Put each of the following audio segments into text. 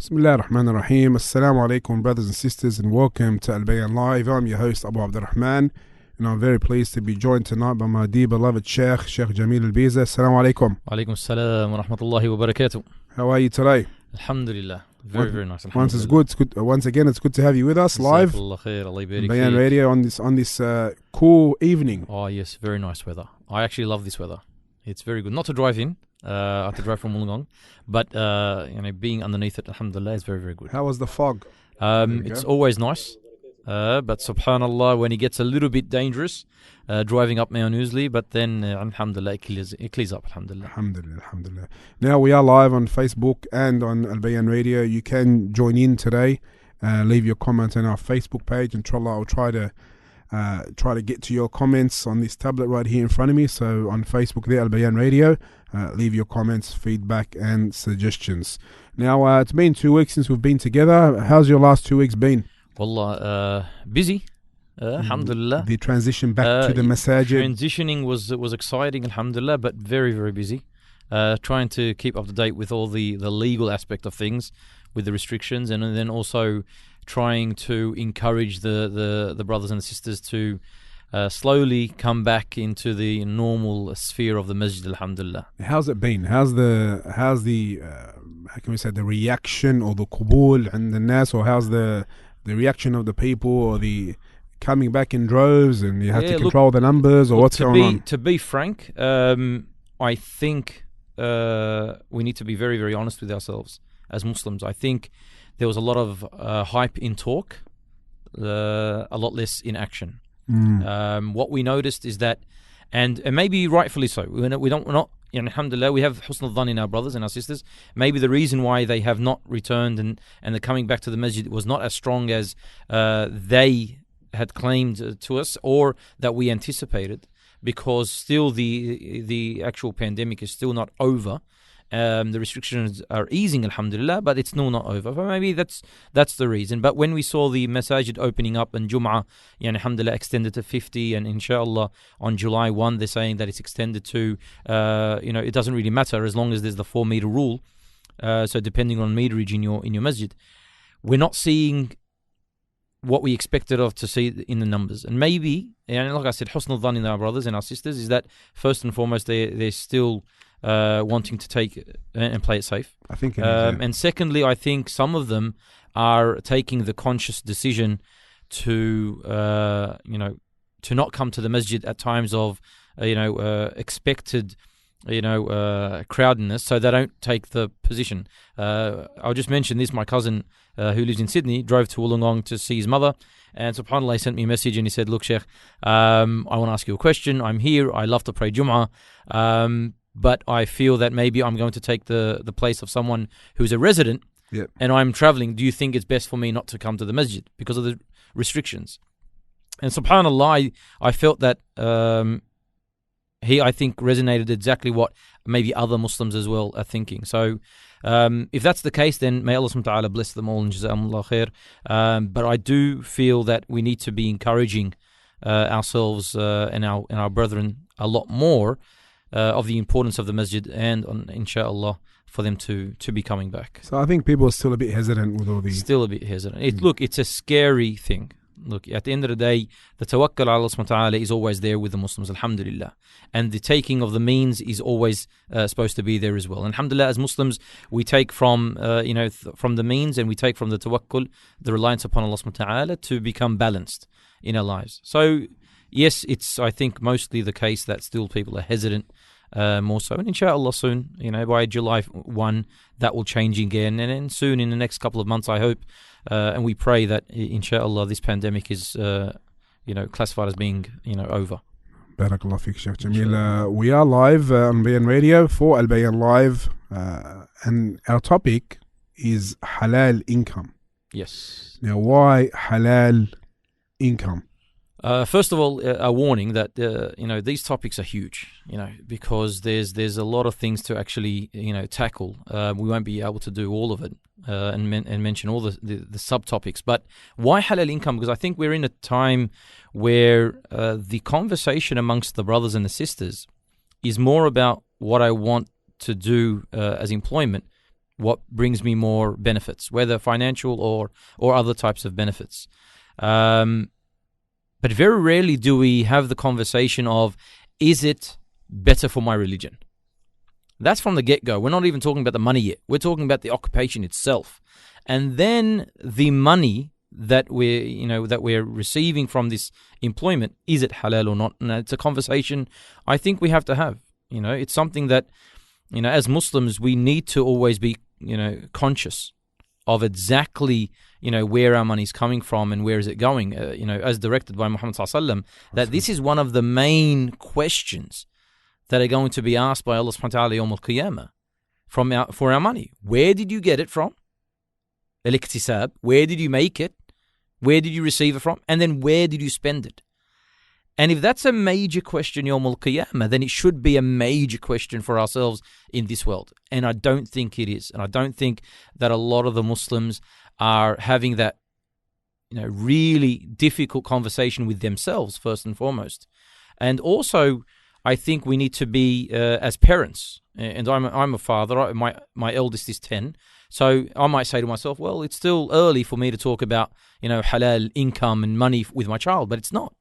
Bismillah ar-Rahman ar-Rahim. Assalamu alaikum, brothers and sisters, and welcome to Albayan Live. I'm your host, Abu Abdurrahman, and I'm very pleased to be joined tonight by my dear beloved Sheikh Jamil El-Biza. Assalamu alaikum. Wa alaikum assalam wa rahmatullahi wa barakatuh. How are you today? Alhamdulillah. Very nice. Once again, it's good to have you with us live. Albayan Radio on this cool evening. Oh yes, very nice weather. I actually love this weather. It's very good. Not to drive in. I have to drive from Wollongong, but being underneath it, alhamdulillah, is very, very good. How was the fog? It's always nice, but subhanallah, when it gets a little bit dangerous, driving up Mount Ousley, but then alhamdulillah, it clears up, alhamdulillah. Alhamdulillah. Now we are live on Facebook and on Albayan Radio. You can join in today, leave your comments on our Facebook page, and inshallah I'll try to get to your comments on this tablet right here in front of me. So on Facebook there, Albayan Radio, leave your comments, feedback and suggestions. Now it's been 2 weeks since we've been together. How's your last 2 weeks been? Wallah, busy, alhamdulillah. The transition back to the masajid. Transitioning was exciting, alhamdulillah, but very, very busy. Trying to keep up to date with all the legal aspect of things, with the restrictions, and then also trying to encourage the brothers and sisters to slowly come back into the normal sphere of the masjid, alhamdulillah. How's it been? How's the how can we say, the reaction or the qubul and the nas, or how's the reaction of the people, or the coming back in droves and you have to control the numbers, or what's going on? To be frank, I think we need to be very, very honest with ourselves as Muslims. I think there was a lot of hype in talk, a lot less in action. What we noticed is that, and maybe rightfully so, we're not, alhamdulillah, we have husn al-dhan in our brothers and our sisters. Maybe the reason why they have not returned and they're coming back to the masjid was not as strong as they had claimed to us, or that we anticipated, because still the actual pandemic is still not over. The restrictions are easing, alhamdulillah, but it's still not over. But maybe that's the reason. But when we saw the masajid opening up and Jum'ah, alhamdulillah, extended to 50, and inshallah on July 1 they're saying that it's extended to, it doesn't really matter as long as there's the 4 meter rule. So depending on meterage in your masjid, we're not seeing what we expected to see in the numbers. And maybe, like I said, husn al-dhan in our brothers and our sisters is that first and foremost they're still wanting to take and play it safe. I think it is, yeah. And secondly, I think some of them are taking the conscious decision to to not come to the masjid at times of expected crowdedness, so they don't take the position. I'll just mention this. My cousin who lives in Sydney drove to Wollongong to see his mother, and subhanAllah, he sent me a message and he said, look Sheikh, I want to ask you a question. I'm here, I love to pray Jum'ah, but I feel that maybe I'm going to take the place of someone who's a resident. Yep. And I'm traveling. Do you think it's best for me not to come to the masjid because of the restrictions? And subhanAllah, I felt that he, I think, resonated exactly what maybe other Muslims as well are thinking. So if that's the case, then may Allah subhanahu wa ta'ala bless them all and jazakumullah khair. But I do feel that we need to be encouraging ourselves and our brethren a lot more of the importance of the masjid, and inshallah for them to be coming back. So I think people are still a bit hesitant with all these. Still a bit hesitant. Look, it's a scary thing. Look, at the end of the day, the tawakkul ala Allah subhanahu wa ta'ala is always there with the Muslims, alhamdulillah. And the taking of the means is always supposed to be there as well. And alhamdulillah, as Muslims, we take from from the means, and we take from the tawakkul, the reliance upon Allah subhanahu wa ta'ala, to become balanced in our lives. So yes, it's, I think, mostly the case that still people are hesitant, more so. And inshallah soon, by July 1, that will change again. And then soon, in the next couple of months, I hope, and we pray that inshallah this pandemic is, classified as being, over. Barakallah fiqh, Sheikh Jamil. We are live on Albayan Radio for Albayan Live, and our topic is halal income. Yes. Now, why halal income? First of all, a warning that these topics are huge, because there's a lot of things to actually tackle. We won't be able to do all of it and mention all the subtopics. But why halal income? Because I think we're in a time where the conversation amongst the brothers and the sisters is more about what I want to do as employment, what brings me more benefits, whether financial or other types of benefits. But very rarely do we have the conversation of, is it better for my religion? That's from the get-go. We're not even talking about the money yet. We're talking about the occupation itself. And then the money that we're receiving from this employment, is it halal or not? And it's a conversation I think we have to have. It's something that, as Muslims, we need to always be, conscious of exactly, where our money is coming from and where is it going, as directed by Muhammad sallallahu alaihi wasallam, that this is one of the main questions that are going to be asked by Allah subhanahu wa ta'ala yawm al-qiyamah for our money. Where did you get it from? Al-iktisab. Where did you make it? Where did you receive it from? And then where did you spend it? And if that's a major question yawm al-qiyamah, then it should be a major question for ourselves in this world. And I don't think it is. And I don't think that a lot of the Muslims are having that, really difficult conversation with themselves, first and foremost. And also, I think we need to be, as parents, and I'm a father, my eldest is 10, so I might say to myself, well, it's still early for me to talk about, halal income and money with my child, but it's not.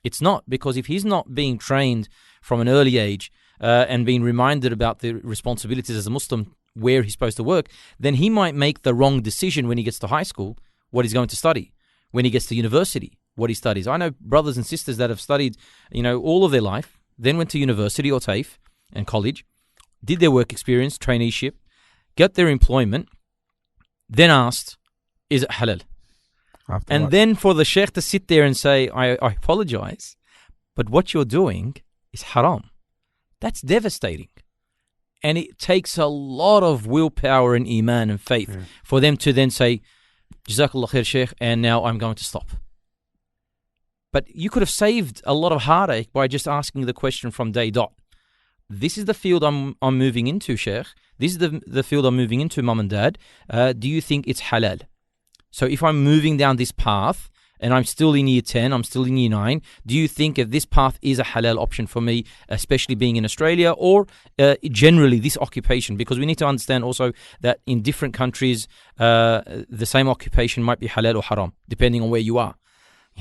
It's not, because if he's not being trained from an early age and being reminded about the responsibilities as a Muslim, where he's supposed to work, then he might make the wrong decision when he gets to high school, what he's going to study, when he gets to university, what he studies. I know brothers and sisters that have studied, all of their life, then went to university or TAFE and college, did their work experience, traineeship, got their employment, then asked, is it halal? And then for the sheikh to sit there and say, I apologize, but what you're doing is haram. That's devastating. And it takes a lot of willpower and iman and faith for them to then say, Jazakallah khair, sheikh, and now I'm going to stop. But you could have saved a lot of heartache by just asking the question from day dot. This is the field I'm moving into, Sheikh. This is the field I'm moving into, Mum and Dad. Do you think it's halal? So if I'm moving down this path and I'm still in year 10, I'm still in year 9, do you think if this path is a halal option for me, especially being in Australia, or generally this occupation? Because we need to understand also that in different countries, the same occupation might be halal or haram, depending on where you are.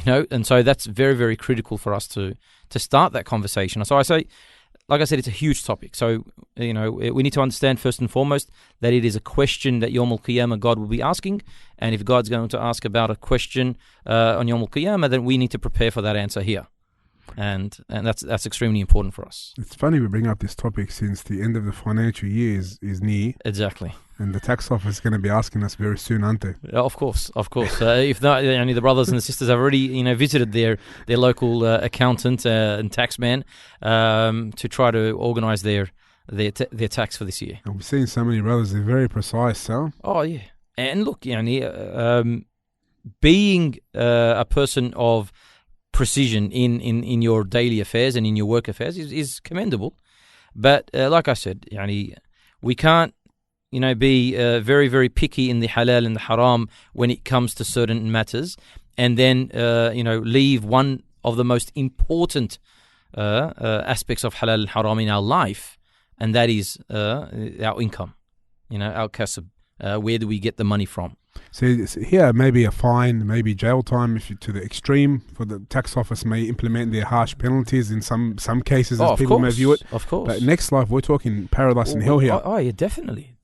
And so that's very, very critical for us to start that conversation. So I say, like I said, it's a huge topic. So, we need to understand first and foremost that it is a question that Yawm al-Qiyamah God will be asking. And if God's going to ask about a question on Yawm al-Qiyamah, then we need to prepare for that answer here. And that's extremely important for us. It's funny we bring up this topic since the end of the financial year is near. Exactly. And the tax office is going to be asking us very soon, aren't they? Of course. If not, the brothers and the sisters have already, visited their local accountant and taxman to try to organise their tax for this year. And we've seen so many brothers; they're very precise, so. Oh yeah, and look, being a person of precision in your daily affairs and in your work affairs is commendable, but like I said, we can't be very, very picky in the halal and the haram when it comes to certain matters, and then leave one of the most important aspects of halal and haram in our life, and that is our income, our kasab. Where do we get the money from? So here, maybe a fine, maybe jail time if you, to the extreme. For the tax office may implement their harsh penalties in some cases as people may view it. Of course. But next life, we're talking paradise and hell here. Oh yeah, definitely.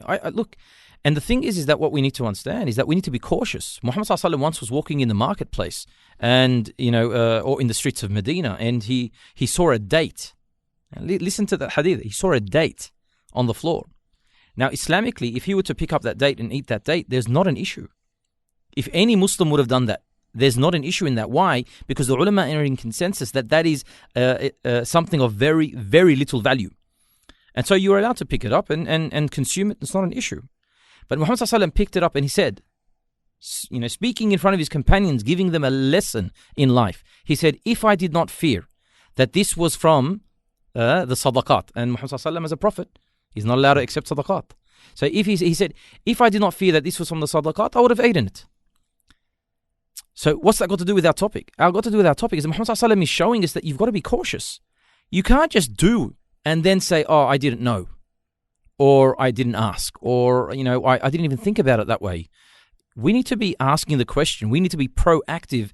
I look, and the thing is that what we need to understand is that we need to be cautious. Muhammad sallallahu alaihi wasallam once was walking in the marketplace, and or in the streets of Medina, and he saw a date. And listen to that hadith. He saw a date on the floor. Now, Islamically, if he were to pick up that date and eat that date, there's not an issue. If any Muslim would have done that, there's not an issue in that. Why? Because the ulama are in consensus that is something of very, very little value. And so you're allowed to pick it up and consume it. It's not an issue. But Muhammad sallallahu alaihi wasallam picked it up and he said, speaking in front of his companions, giving them a lesson in life, he said, if I did not fear that this was from the sadaqat, and Muhammad sallallahu alaihi wasallam as a prophet, he's not allowed to accept sadaqat. So if he said, if I did not fear that this was from the sadaqat, I would have eaten it. So what's that got to do with our topic? Got to do with our topic is that Muhammad sallallahu alaihi wasallam is showing us that you've got to be cautious. You can't just do and then say, oh, I didn't know. or I didn't ask, or I didn't even think about it that way. We need to be asking the question. We need to be proactive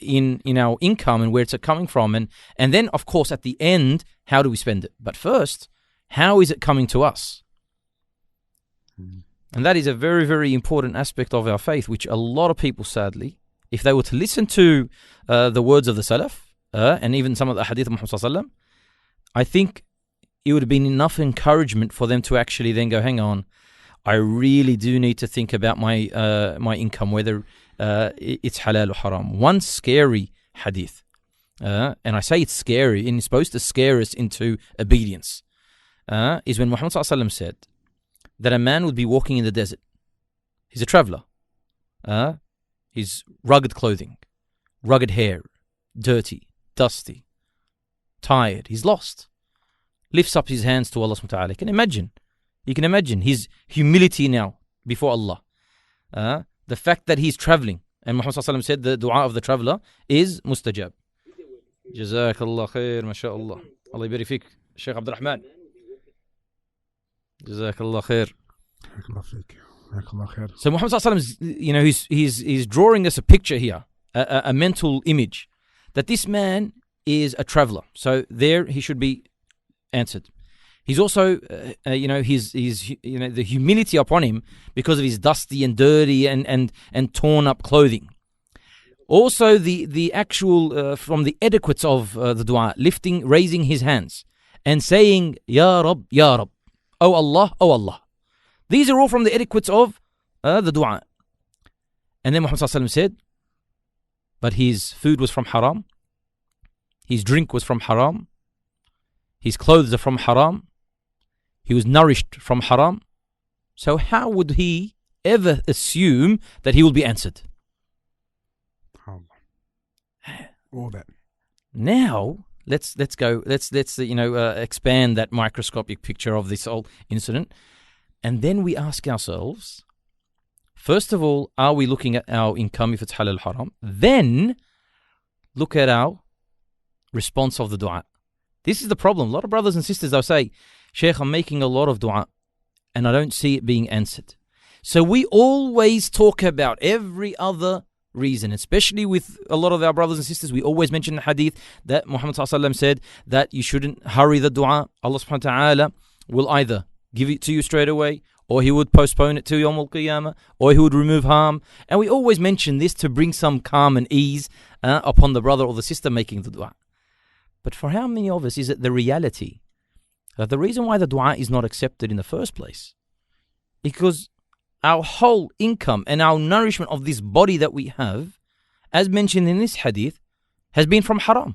in our income and where it's coming from, and then of course at the end, how do we spend it? But first, how is it coming to us? And that is a very, very important aspect of our faith, which a lot of people, sadly, if they were to listen to the words of the Salaf and even some of the hadith of Muhammad sallallahu alaihi wasallam, I think it would have been enough encouragement for them to actually then go, hang on, I really do need to think about my my income, whether it's halal or haram. One scary hadith, and I say it's scary, and it's supposed to scare us into obedience, is when Muhammad sallallahu alaihi wasallam said that a man would be walking in the desert. He's a traveler. His rugged clothing, rugged hair, dirty, dusty, tired. He's lost. Lifts up his hands to Allah subhanahu wa ta'ala. You can imagine his humility now before Allah. The fact that he's traveling. And Muhammad sallallahu alaihi wasallam said the dua of the traveler is mustajab. Jazakallah khair, mashallah. Allah yabarik fik, Shaykh Abdul Rahman. Jazakallah khair. So Muhammad sallallahu alaihi wasallam, he's drawing us a picture here, a mental image, that this man is a traveler. So there he should be answered. He's also, his the humility upon him because of his dusty and dirty and torn up clothing. Also the actual from the etiquettes of the dua, raising his hands and saying Ya Rab, Ya Rab, Oh Allah, Oh Allah. These are all from the etiquettes of the dua. And then Muhammad sallallahu alaihi wasallam said, but his food was from haram, his drink was from haram, his clothes are from haram, he was nourished from haram. So how would he ever assume that he will be answered? All that. Now let's go. Let's expand that microscopic picture of this whole incident, and then we ask ourselves: first of all, are we looking at our income if it's halal haram? Then look at our response of the dua. This is the problem. A lot of brothers and sisters, they'll say, Sheikh, I'm making a lot of dua and I don't see it being answered. So we always talk about every other reason, especially with a lot of our brothers and sisters. We always mention the hadith that Muhammad sallallahu alaihi wasallam said that you shouldn't hurry the dua. Allah subhanahu wa ta'ala will either give it to you straight away, or he would postpone it to Yawm al-Qiyamah, or he would remove harm. And we always mention this to bring some calm and ease upon the brother or the sister making the dua. But for how many of us is it the reality that the reason why the dua is not accepted in the first place? Because our whole income and our nourishment of this body that we have, as mentioned in this hadith, has been from haram.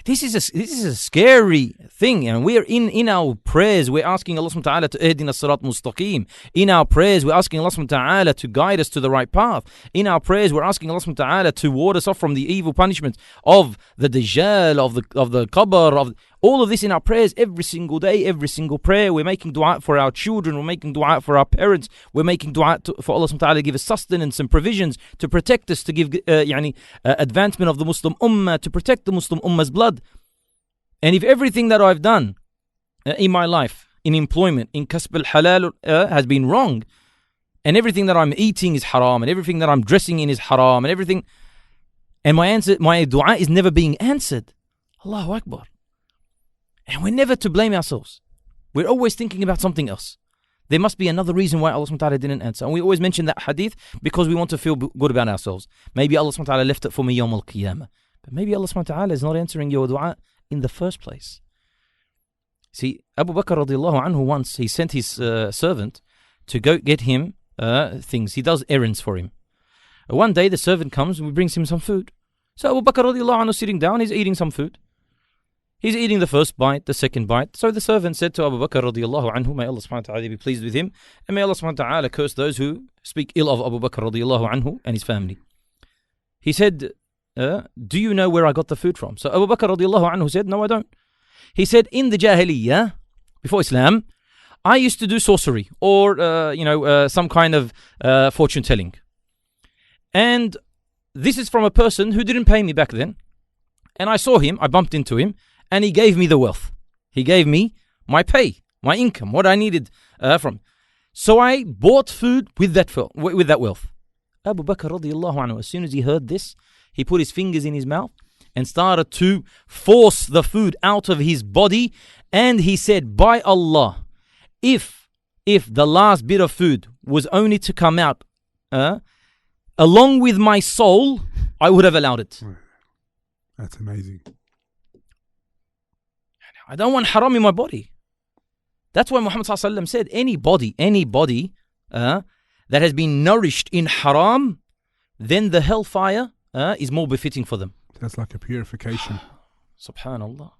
This is a scary thing, and we're in our prayers, we're asking Allah subhanahu wa ta'ala to ihdina as-sirat mustaqim. In our prayers, we're asking Allah subhanahu wa ta'ala to guide us to the right path. In our prayers, we're asking Allah subhanahu wa ta'ala to ward us off from the evil punishment of the dajjal, of the qabr, of all of this in our prayers every single day, every single prayer. We're making dua for our children, we're making dua for our parents, we're making dua for Allah subhanahu wa ta'ala to give us sustenance and provisions, to protect us, to give advancement of the Muslim ummah, to protect the Muslim ummah's blood. And if everything that I've done in my life, in employment, in kasb al-halal has been wrong, and everything that I'm eating is haram, and everything that I'm dressing in is haram, and everything, and my dua is never being answered, Allahu Akbar. And we're never to blame ourselves. We're always thinking about something else. There must be another reason why Allah subhanahu wa ta'ala didn't answer. And we always mention that hadith because we want to feel good about ourselves. Maybe Allah subhanahu wa ta'ala left it for me Yawm al-Qiyamah. But maybe Allah subhanahu wa ta'ala is not answering your dua in the first place. See, Abu Bakr radiallahu anhu once, he sent his servant to go get him things. He does errands for him. One day the servant comes and brings him some food. So Abu Bakr radiallahu anhu sitting down, he's eating some food. He's eating the first bite, the second bite. So the servant said to Abu Bakr radiallahu anhu, may Allah subhanahu wa ta'ala be pleased with him, and may Allah subhanahu wa ta'ala curse those who speak ill of Abu Bakr radiallahu anhu and his family. He said, do you know where I got the food from? So Abu Bakr radiallahu anhu said, no, I don't. He said, in the Jahiliyyah, before Islam, I used to do sorcery or, some kind of fortune telling. And this is from a person who didn't pay me back then. And I saw him, I bumped into him, and he gave me the wealth. He gave me my pay, my income, what I needed from. So I bought food with that wealth. Abu Bakr radiallahu anhu, as soon as he heard this, he put his fingers in his mouth and started to force the food out of his body. And he said, by Allah, if the last bit of food was only to come out along with my soul, I would have allowed it. That's amazing. I don't want haram in my body. That's why Muhammad said, anybody that has been nourished in haram, then the hellfire is more befitting for them. That's like a purification. Subhanallah.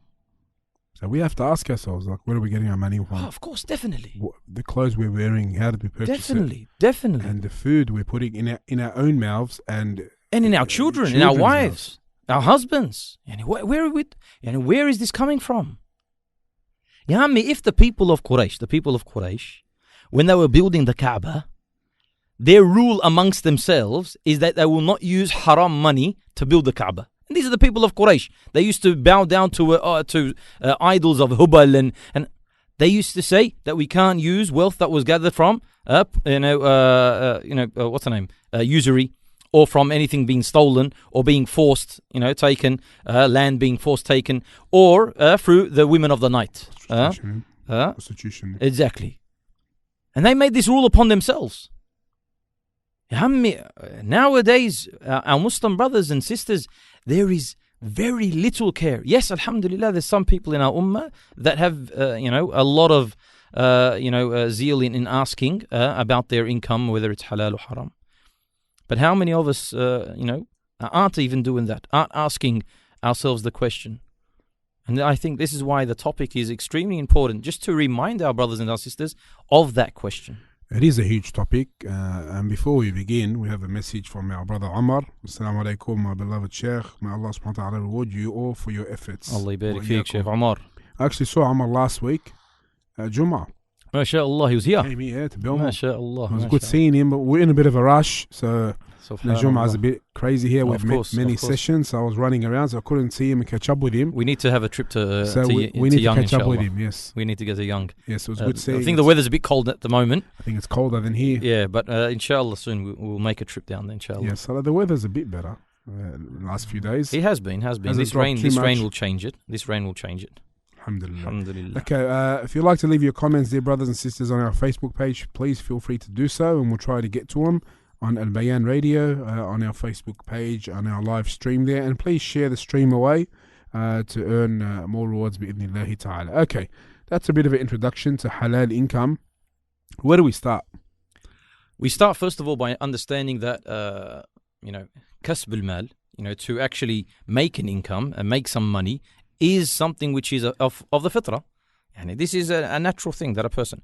So we have to ask ourselves, like, where are we getting our money from? Oh, of course, definitely. The clothes we're wearing, how did we purchase it? Definitely. And the food we're putting in our own mouths and in our children, in our wives, our husbands. Where is this coming from? If the people of Quraysh, when they were building the Kaaba, their rule amongst themselves is that they will not use haram money to build the Kaaba. And these are the people of Quraysh. They used to bow down to idols of Hubal, and they used to say that we can't use wealth that was gathered from, what's the name, usury, or from anything being stolen or being forced, taken, land being forced taken, or through the women of the night. Prostitution. Exactly. And they made this rule upon themselves. Nowadays, our Muslim brothers and sisters, there is very little care. Yes, alhamdulillah, there's some people in our ummah that have, a lot of, zeal in asking about their income, whether it's halal or haram. But how many of us, aren't even doing that, aren't asking ourselves the question? And I think this is why the topic is extremely important, just to remind our brothers and our sisters of that question. It is a huge topic, and before we begin, we have a message from our brother Omar. Assalamu alaikum, my beloved Sheikh. May Allah subhanahu wa ta'ala reward you all for your efforts. Allah yabarik feek, Sheikh Omar. I actually saw Omar last week at Jummah. MashaAllah, he was here. Came here to Belmont. MashaAllah. It was good seeing him, but we're in a bit of a rush, so the Jummah is a bit crazy here. We've many sessions, so I was running around, so I couldn't see him and catch up with him. We need to have a trip to we need Young, to catch inshallah. up with him, yes. We need to go to Young. Yes, it was good seeing. I think the weather's a bit cold at the moment. I think it's colder than here. Yeah, but inshallah soon we'll make a trip down there, inshallah. Yes, so the weather's a bit better the last few days. It has been. This rain will change it. Alhamdulillah. Okay, if you'd like to leave your comments, dear brothers and sisters, on our Facebook page, please feel free to do so, and we'll try to get to them on Albayan Radio, on our Facebook page, on our live stream there. And please share the stream away to earn more rewards bi'idhnillahi ta'ala. Okay, that's a bit of an introduction to halal income. Where do we start? We start, first of all, by understanding that, kasb al-mal, to actually make an income and make some money, is something which is of the fitrah. And this is a natural thing that a person.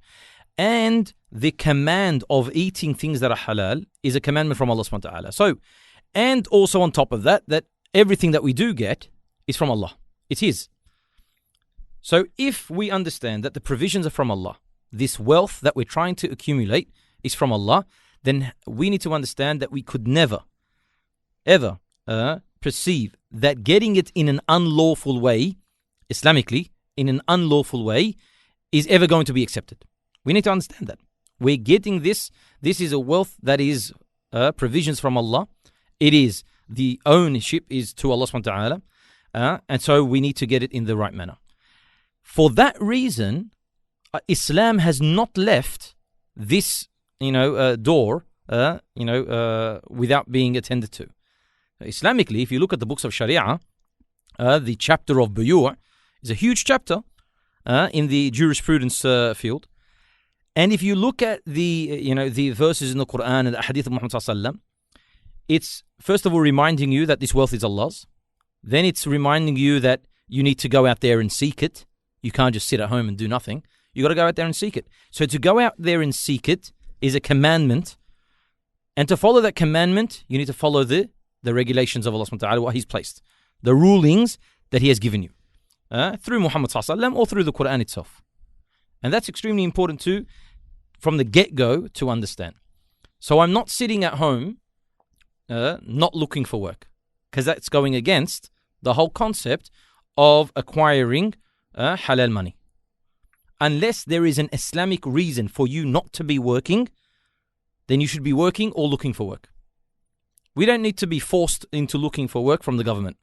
And the command of eating things that are halal is a commandment from Allah subhanahu wa ta'ala. So, and also on top of that everything that we do get is from Allah. It's His. So if we understand that the provisions are from Allah, this wealth that we're trying to accumulate is from Allah, then we need to understand that we could never, ever perceive that getting it in an unlawful way, Islamically, in an unlawful way, is ever going to be accepted. We need to understand that. We're getting this. This is a wealth that is provisions from Allah. It is, the ownership is to Allah subhanahu wa ta'ala. And so we need to get it in the right manner. For that reason, Islam has not left this, door, without being attended to. Islamically, if you look at the books of Sharia, the chapter of Buyu' is a huge chapter in the jurisprudence field. And if you look at the verses in the Quran and the hadith of Muhammad sallallahu alaihi wasallam, it's first of all reminding you that this wealth is Allah's. Then it's reminding you that you need to go out there and seek it. You can't just sit at home and do nothing. You got to go out there and seek it. So to go out there and seek it is a commandment. And to follow that commandment, you need to follow the regulations of Allah subhanahu wa ta'ala, what He's placed. The rulings that He has given you. Through Muhammad sallallahu alaihi wasallam or through the Quran itself. And that's extremely important too, from the get-go, to understand. So I'm not sitting at home, not looking for work, because that's going against the whole concept of acquiring halal money. unless there is an Islamic reason for you not to be working, then you should be working or looking for work. We don't need to be forced into looking for work from the government.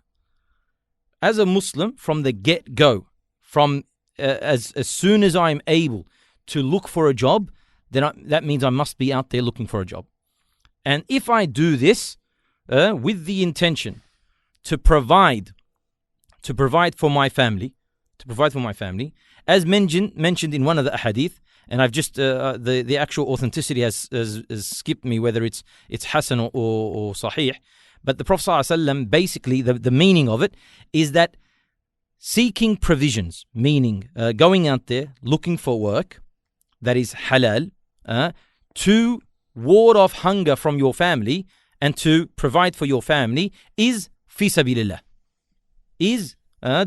As a Muslim, from the get-go, from as soon as I'm able to look for a job, then that means I must be out there looking for a job. And if I do this with the intention to provide for my family, as mentioned in one of the hadith, and I've just the actual authenticity has skipped me whether it's Hasan or Sahih, but the Prophet ﷺ, basically the meaning of it is that seeking provisions, meaning going out there looking for work that is halal, to ward off hunger from your family and to provide for your family is fi sabilillah, is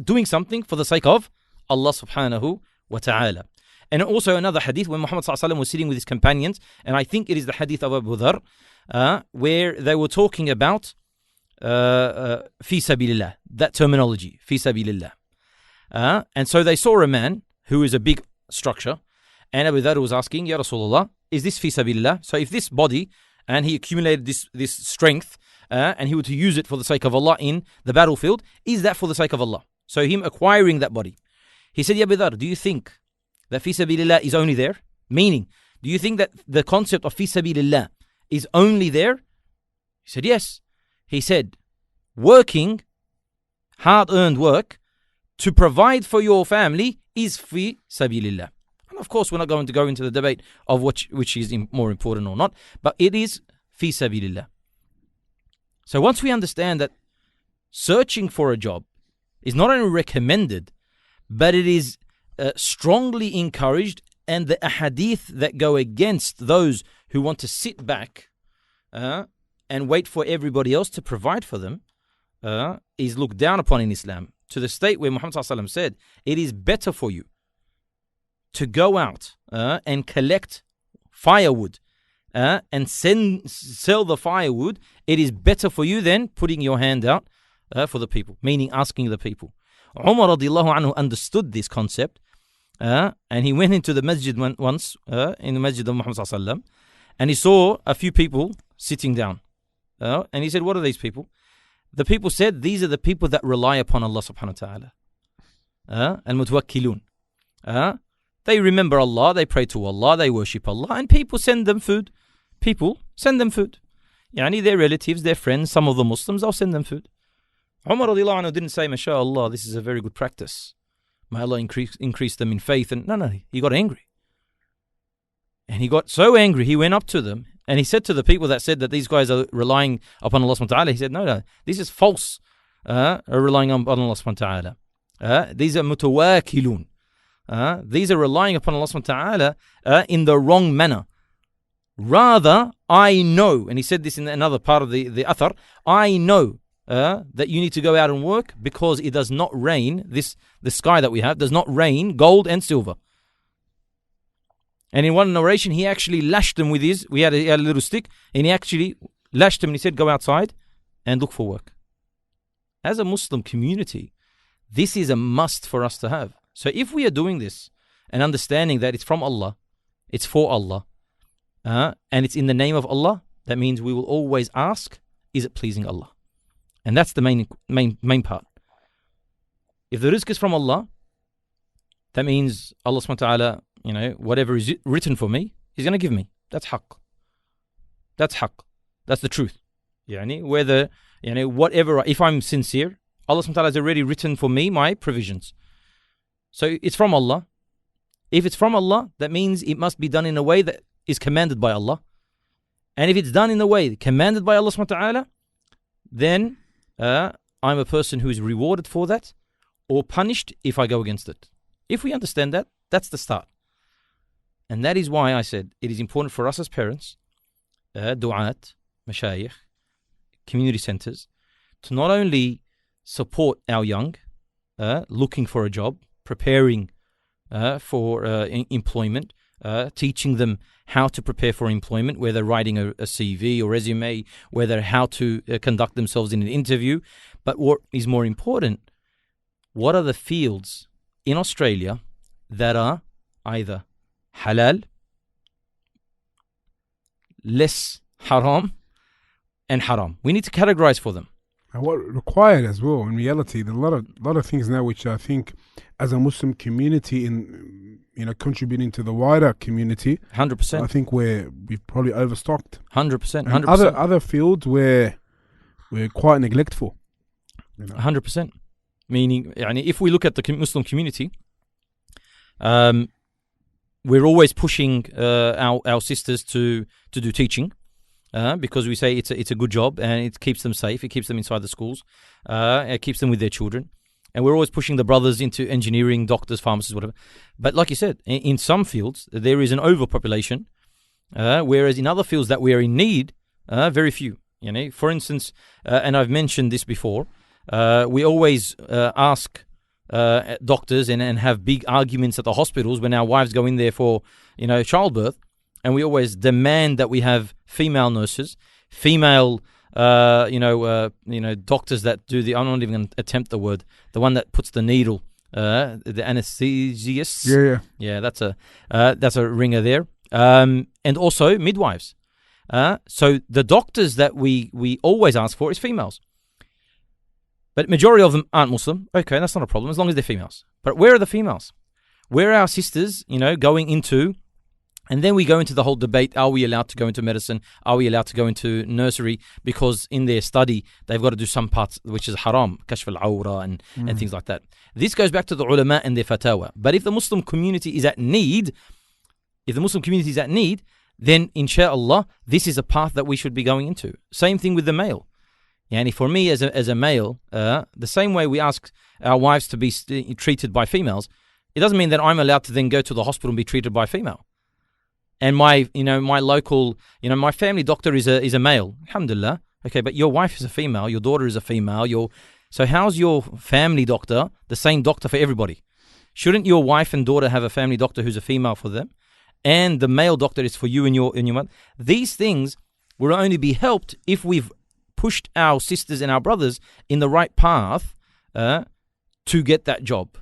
doing something for the sake of Allah subhanahu wa ta'ala. And also another hadith when Muhammad sallallahu alaihi wasallam was sitting with his companions, and I think it is the hadith of Abu Dhar, where they were talking about fi sabilillah, that terminology, fi sabilillah. And so they saw a man who is a big structure, and Abu Dhar was asking, Ya Rasulullah, is this fi sabilillah? So if this body, and he accumulated this strength, and he were to use it for the sake of Allah in the battlefield, is that for the sake of Allah? So him acquiring that body. He said, Ya Abu Dhar, do you think that fi sabilillah is only there? Meaning, do you think that the concept of fi sabilillah is only there? He said, yes. He said, working, hard-earned work, to provide for your family is fi sabilillah. And of course, we're not going to go into the debate of which is more important or not, but it is fi sabilillah. So once we understand that searching for a job is not only recommended, but it is strongly encouraged, and the ahadith that go against those who want to sit back and wait for everybody else to provide for them is looked down upon in Islam, to the state where Muhammad ﷺ said, it is better for you to go out and collect firewood and sell the firewood. It is better for you than putting your hand out for the people, meaning asking the people. Umar radiallahu anhu understood this concept, and he went into the masjid once, in the masjid of Muhammad sallallahu alaihi wasallam, and he saw a few people sitting down. And he said, what are these people? The people said, these are the people that rely upon Allah subhanahu wa ta'ala. Al-mutawakkilun. They remember Allah, they pray to Allah, they worship Allah, and people send them food. People send them food. Yani their relatives, their friends, some of the Muslims, they'll send them food. Umar radiallahu anhu didn't say, MashaAllah, this is a very good practice. May Allah increase them in faith. And no, he got angry. And he got so angry, he went up to them and he said to the people that said that these guys are relying upon Allah subhanahu wa ta'ala, he said, no, this is false, relying upon Allah subhanahu wa ta'ala. These are mutawakkilun. These are relying upon Allah subhanahu wa ta'ala in the wrong manner. Rather, I know, and he said this in another part of the athar, I know that you need to go out and work because it does not rain, the sky that we have does not rain gold and silver. And in one narration, he actually lashed them with he had a little stick, and he actually lashed them and he said, go outside and look for work. As a Muslim community, this is a must for us to have. So if we are doing this and understanding that it's from Allah, it's for Allah, and it's in the name of Allah, that means we will always ask, is it pleasing Allah? And that's the main part. If the rizq is from Allah, that means Allah subhanahu wa ta'ala, whatever is written for me, He's going to give me. That's haqq. That's haqq. That's the truth. Whether, whatever, if I'm sincere, Allah subhanahu wa ta'ala has already written for me my provisions. So it's from Allah. If it's from Allah, that means it must be done in a way that is commanded by Allah. And if it's done in a way commanded by Allah subhanahu wa ta'ala, then I'm a person who is rewarded for that or punished if I go against it. If we understand that, that's the start. And that is why I said it is important for us as parents, du'at, mashayikh, community centers, to not only support our young, looking for a job, preparing for employment, teaching them how to prepare for employment, whether writing a CV or resume, whether how to conduct themselves in an interview. But what is more important, what are the fields in Australia that are either halal, less haram, and haram. We need to categorize for them. And what required as well, in reality, there are a lot of things now which I think, as a Muslim community, in contributing to the wider community, 100%. I think we've probably overstocked. 100%. And other fields where we're quite neglectful. 100%. Meaning, if we look at the Muslim community, we're always pushing our sisters to do teaching. Because we say it's a good job and it keeps them safe, it keeps them inside the schools, it keeps them with their children. And we're always pushing the brothers into engineering, doctors, pharmacists, whatever. But like you said, in some fields, there is an overpopulation, whereas in other fields that we are in need, very few. For instance, and I've mentioned this before, we always ask doctors and have big arguments at the hospitals when our wives go in there for childbirth. And we always demand that we have female nurses, female, doctors that do the. I'm not even going to attempt the word. The one that puts the needle, the anesthesiast. Yeah. That's a ringer there. And also midwives. So the doctors that we always ask for is females. But majority of them aren't Muslim. Okay, that's not a problem as long as they're females. But where are the females? Where are our sisters? Going into. And then we go into the whole debate, are we allowed to go into medicine? Are we allowed to go into nursery? Because in their study, they've got to do some parts which is haram, kashf al-awra and things like that. This goes back to the ulama and their fatawa. But if the Muslim community is at need, then insha'Allah, this is a path that we should be going into. Same thing with the male. For me as a male, the same way we ask our wives to be treated by females, it doesn't mean that I'm allowed to then go to the hospital and be treated by a female. And my local, my family doctor is a male. Alhamdulillah. Okay, but your wife is a female. Your daughter is a female. So how's your family doctor the same doctor for everybody? Shouldn't your wife and daughter have a family doctor who's a female for them? And the male doctor is for you and your mother? These things will only be helped if we've pushed our sisters and our brothers in the right path to get that job.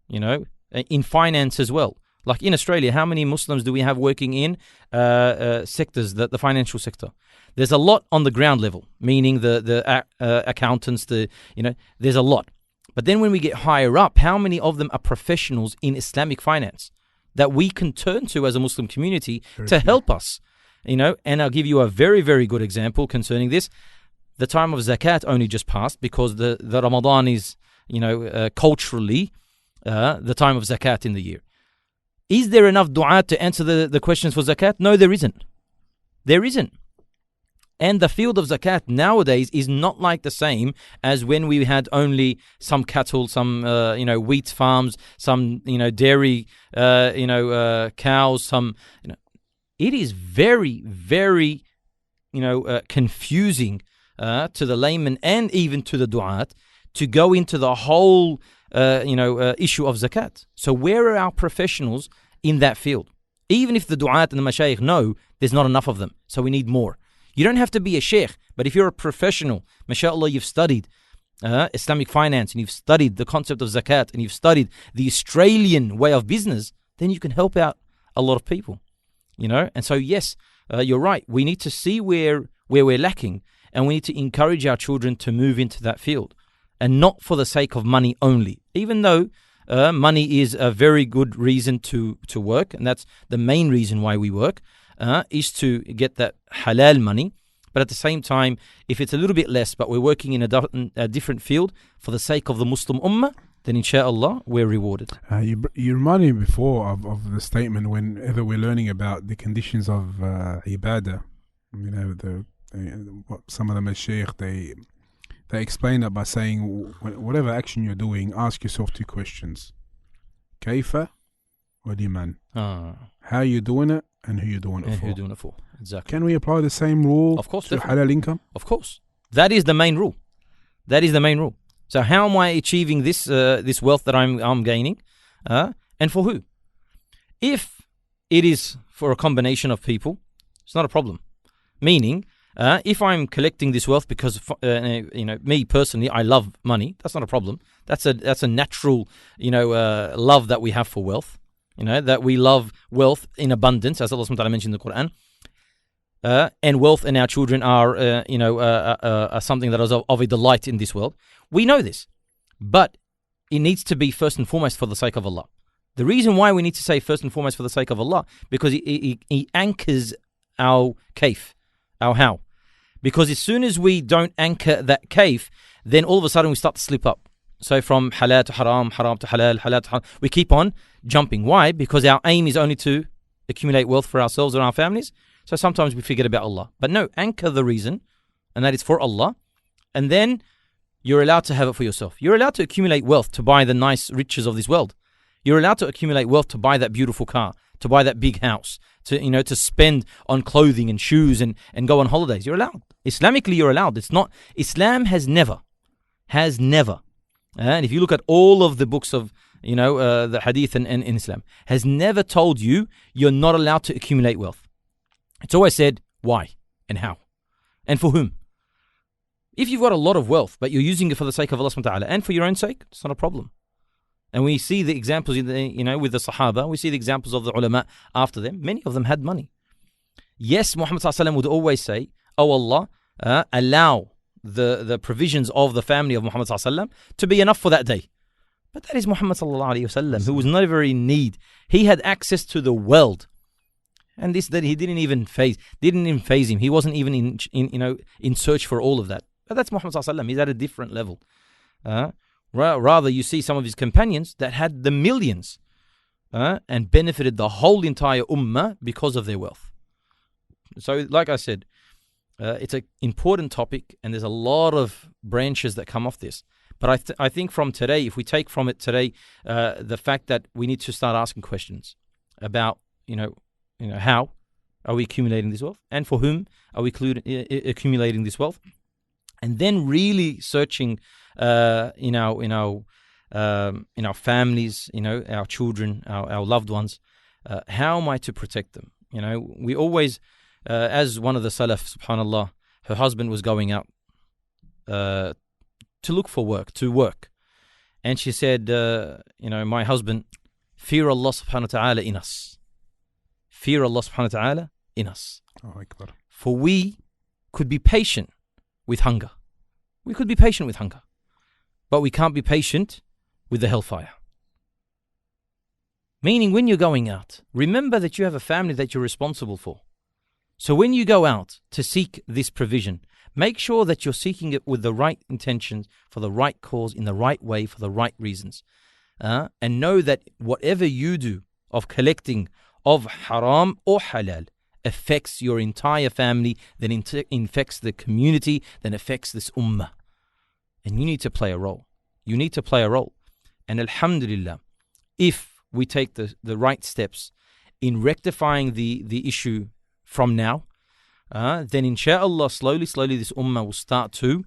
In finance as well. Like in Australia, how many Muslims do we have working in sectors, the financial sector? There's a lot on the ground level, meaning the accountants, there's a lot. But then when we get higher up, how many of them are professionals in Islamic finance that we can turn to as a Muslim community to help us? And I'll give you a very, very good example concerning this. The time of zakat only just passed because the Ramadan is, culturally the time of zakat in the year. Is there enough dua to answer the questions for zakat? No, there isn't. There isn't. And the field of zakat nowadays is not like the same as when we had only some cattle, some wheat farms, some dairy, cows. Some. It is very, very, confusing to the layman and even to the du'at to go into the whole issue of zakat. So where are our professionals in that field? Even if the du'at and the mashayikh know, there's not enough of them. So we need more. You don't have to be a sheikh, but if you're a professional, mashallah, you've studied Islamic finance and you've studied the concept of zakat and you've studied the Australian way of business, then you can help out a lot of people. And so yes, you're right. We need to see where we're lacking, and we need to encourage our children to move into that field. And not for the sake of money only, even though money is a very good reason to work, and that's the main reason why we work, is to get that halal money. But at the same time, if it's a little bit less, but we're working in a different field for the sake of the Muslim Ummah, then inshallah, we're rewarded. You reminded me before of the statement whenever we're learning about the conditions of ibadah. What some of the mashaykh, they explain that by saying, whatever action you're doing, ask yourself two questions. Kaifa wa liman. How are you doing it and who you're doing it for. Who you're doing it for. Exactly. Can we apply the same rule of course, to halal income? Of course. That is the main rule. So how am I achieving this wealth that I'm gaining? And for who? If it is for a combination of people, it's not a problem. Meaning, if I'm collecting this wealth because me personally, I love money, that's not a problem. That's a natural love that we have for wealth. that we love wealth in abundance, as Allah subhanahu wa ta'ala mentioned in the Quran. And wealth and our children are, something that is of a delight in this world. We know this, but it needs to be first and foremost for the sake of Allah. The reason why we need to say first and foremost for the sake of Allah, because He anchors our kayf, our how. Because as soon as we don't anchor that kayf, then all of a sudden we start to slip up. So from halal to haram, haram to halal, halal to haram, we keep on jumping. Why? Because our aim is only to accumulate wealth for ourselves and our families. So sometimes we forget about Allah. But no, anchor the reason, and that is for Allah. And then you're allowed to have it for yourself. You're allowed to accumulate wealth to buy the nice riches of this world. You're allowed to accumulate wealth to buy that beautiful car, to buy that big house, to spend on clothing and shoes and go on holidays. You're allowed. Islamically, you're allowed. It's not. Islam has never. And if you look at all of the books of, the hadith and in Islam, has never told you you're not allowed to accumulate wealth. It's always said why and how and for whom. If you've got a lot of wealth, but you're using it for the sake of Allah subhanahu wa ta'ala and for your own sake, it's not a problem. And we see the examples, with the Sahaba, we see the examples of the ulama after them. Many of them had money. Yes, Muhammad sallallahu alaihi wasallam would always say, "Oh Allah, allow the provisions of the family of Muhammad sallallahu alaihi wasallam to be enough for that day." But that is Muhammad sallallahu alaihi wasallam, who was never in need. He had access to the world, and that he didn't even phase him. He wasn't even in search for all of that. But that's Muhammad sallallahu alaihi wasallam. He's at a different level. Rather, you see some of his companions that had the millions and benefited the whole entire ummah because of their wealth. So, like I said, it's an important topic, and there's a lot of branches that come off this. But I think from today, if we take from it today, the fact that we need to start asking questions about, how are we accumulating this wealth, and for whom are we accumulating this wealth, and then really searching in our families, our children, our loved ones, how am I to protect them? We always, as one of the Salaf, subhanallah, her husband was going out to look for work, and she said, my husband, fear Allah subhanahu wa ta'ala in us. Fear Allah subhanahu wa ta'ala in us. Oh, Akbar. For we could be patient with hunger. We could be patient with hunger. But we can't be patient with the hellfire. Meaning, when you're going out, remember that you have a family that you're responsible for. So when you go out to seek this provision, make sure that you're seeking it with the right intentions, for the right cause, in the right way, for the right reasons. And know that whatever you do of collecting of haram or halal affects your entire family, then infects the community, then affects this ummah. And you need to play a role. You need to play a role. And alhamdulillah, if we take the right steps in rectifying the issue from now, then inshallah, slowly this ummah will start to,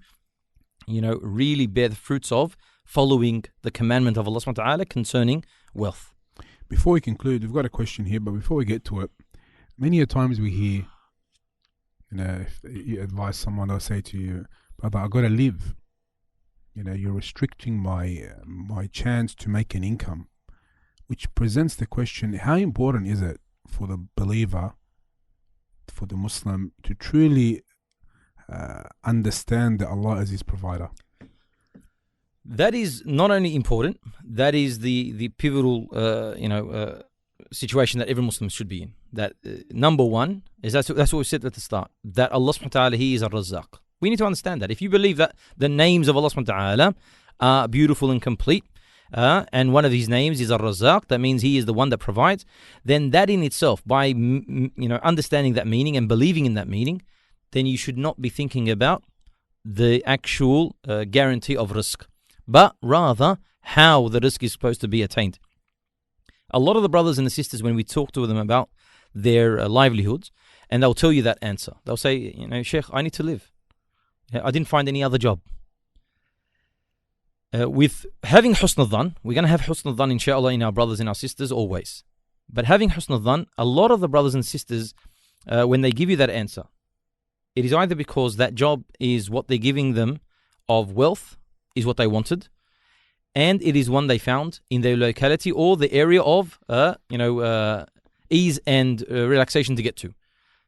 really bear the fruits of following the commandment of Allah subhanahu wa ta'ala concerning wealth. Before we conclude, we've got a question here, but before we get to it, many a times we hear, if you advise someone or say to you, "Brother, I've got to live. You're restricting my chance to make an income," which presents the question, how important is it for the believer, for the Muslim, to truly understand that Allah is his provider? That is not only important, that is the pivotal situation that every Muslim should be in. That number one is that's what we said at the start, that Allah subhanahu wa ta'ala, He is Ar-Razzaq. We need to understand that. If you believe that the names of Allah subhanahu wa ta'ala are beautiful and complete, and one of His names is Ar-Razzaq, that means He is the one that provides, then that in itself, by understanding that meaning and believing in that meaning, then you should not be thinking about the actual guarantee of rizq, but rather how the rizq is supposed to be attained. A lot of the brothers and the sisters, when we talk to them about their livelihoods, and they'll tell you that answer. They'll say, Sheikh, I need to live. I didn't find any other job. With having husn al-dhan, we're going to have husn al-dhan inshallah in our brothers and our sisters always. But having husn al-dhan, a lot of the brothers and sisters, when they give you that answer, it is either because that job is what they're giving them of wealth, is what they wanted, and it is one they found in their locality or the area of ease and relaxation to get to.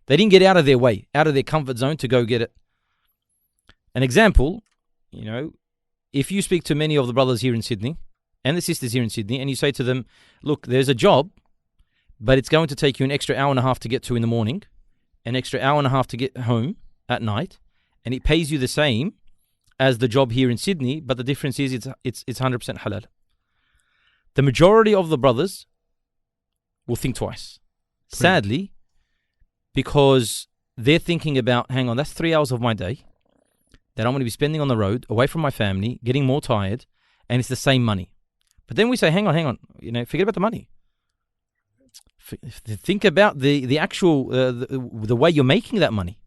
They didn't get out of their way, out of their comfort zone to go get it. An example, if you speak to many of the brothers here in Sydney and the sisters here in Sydney, and you say to them, look, there's a job, but it's going to take you an extra hour and a half to get to in the morning, an extra hour and a half to get home at night, and it pays you the same as the job here in Sydney, but the difference is it's 100% halal. The majority of the brothers will think twice. Sadly, because they're thinking about, hang on, that's 3 hours of my day that I'm going to be spending on the road, away from my family, getting more tired, and it's the same money. But then we say, hang on, forget about the money. Think about the actual, the way you're making that money.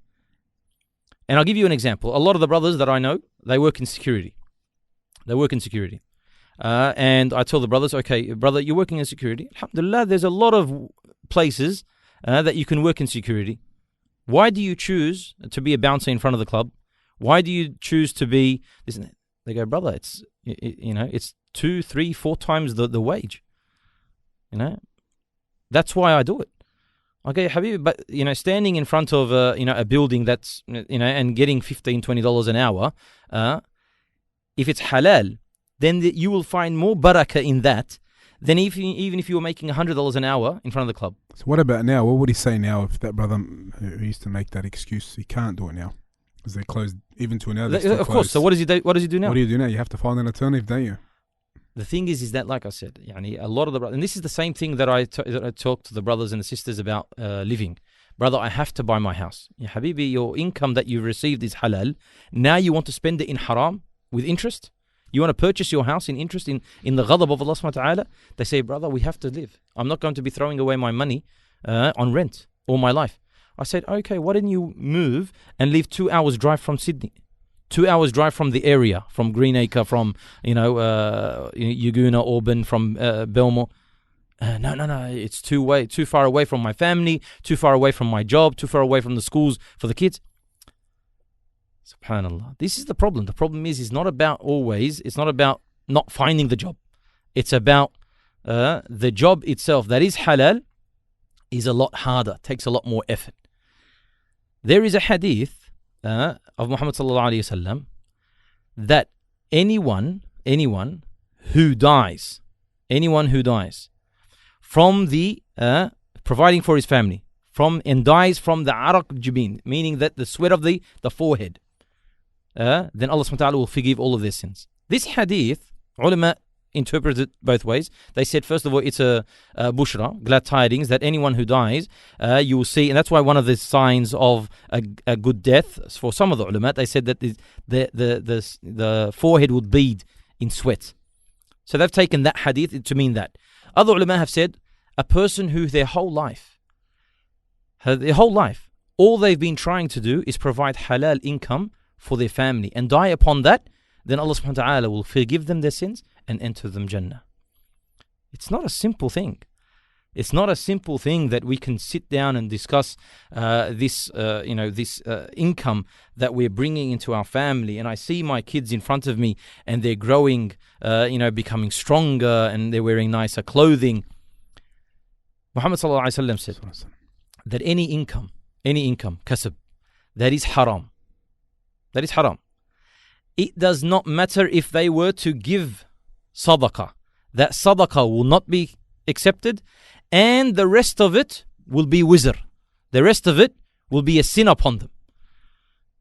And I'll give you an example. A lot of the brothers that I know, they work in security. And I tell the brothers, okay, brother, you're working in security. Alhamdulillah, there's a lot of places that you can work in security. Why do you choose to be a bouncer in front of the club? Why do you choose to be this? They go, brother, it's 2, 3, 4 times the wage. That's why I do it. Okay, Habib, but standing in front of a building that's and getting $15, $20 an hour, if it's halal, then you will find more barakah in that than even if you were making $100 an hour in front of the club. So what about now? What would he say now if that brother who used to make that excuse, he can't do it now? Because they're closed even to now. Of course. So what does he do? What does he do now? What do you do now? You have to find an alternative, don't you? The thing is that, like I said, a lot of the brothers, and this is the same thing that I talk to the brothers and the sisters about living. Brother, I have to buy my house. Ya Habibi, your income that you've received is halal. Now you want to spend it in haram with interest? You want to purchase your house in interest in the ghadab of Allah subhanahu wa ta'ala? They say, brother, we have to live. I'm not going to be throwing away my money on rent all my life. I said, okay, why didn't you move and live 2 hours drive from Sydney? 2 hours drive from the area, from Greenacre, from Yaguna, Auburn, from Belmore. No, it's too far away from my family, too far away from my job, too far away from the schools for the kids. Subhanallah. This is the problem. The problem is not about not finding the job. It's about the job itself that is halal is a lot harder, takes a lot more effort. There is a hadith of Muhammad sallallahu alaihi wasallam that anyone who dies from the providing for his family and dies from the araq jibin, meaning that the sweat of the forehead, then Allah subhanahu wa ta'ala will forgive all of their sins. This hadith, ulama interpreted both ways. They said, first of all, it's a bushra, glad tidings, that anyone who dies, you will see, and that's why one of the signs of a good death, for some of the ulama, they said that the forehead would bead in sweat. So they've taken that hadith to mean that. Other ulama have said, a person who their whole life, all they've been trying to do is provide halal income for their family and die upon that, then Allah subhanahu wa ta'ala will forgive them their sins and enter them Jannah. It's not a simple thing. It's not a simple thing that we can sit down and discuss this income that we're bringing into our family. And I see my kids in front of me and they're growing, becoming stronger and they're wearing nicer clothing. Muhammad sallallahu alaihi wasallam said that any income, kasab, that is haram. It does not matter if they were to give sadaqah. That sadaqah will not be accepted, and the rest of it will be wizr. The rest of it will be a sin upon them.